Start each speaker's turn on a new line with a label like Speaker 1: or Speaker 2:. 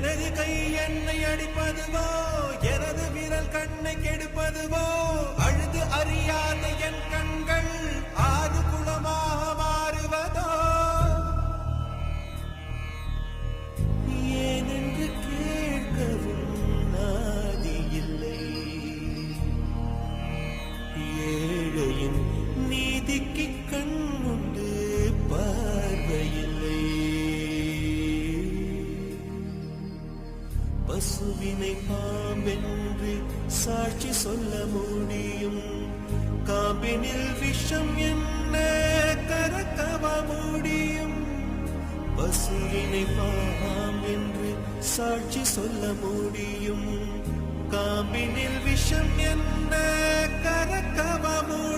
Speaker 1: எனது கை என்னை அடிப்பதுவோ எனது விரல் கண்ணை கெடுப்பதுவோ அழுது அறியாத என் கண்கள் ஆறு குளமாக மாறுவதோ ஏனென்று கேட்கவும் நாதி இல்லை ஏழையின் நீதிக்கு கண்ணுண்டு பார்வையில்லை பசுவினை பாம்பென்று சாட்சி சொல்ல முடியும் காம்பினில் விஷம் என்ன கரக்கவ முடியும் பசுவினை பாம்பென்று சாட்சி சொல்ல முடியும் காம்பினில் விஷம் என்ன கரக்கவ முடியும்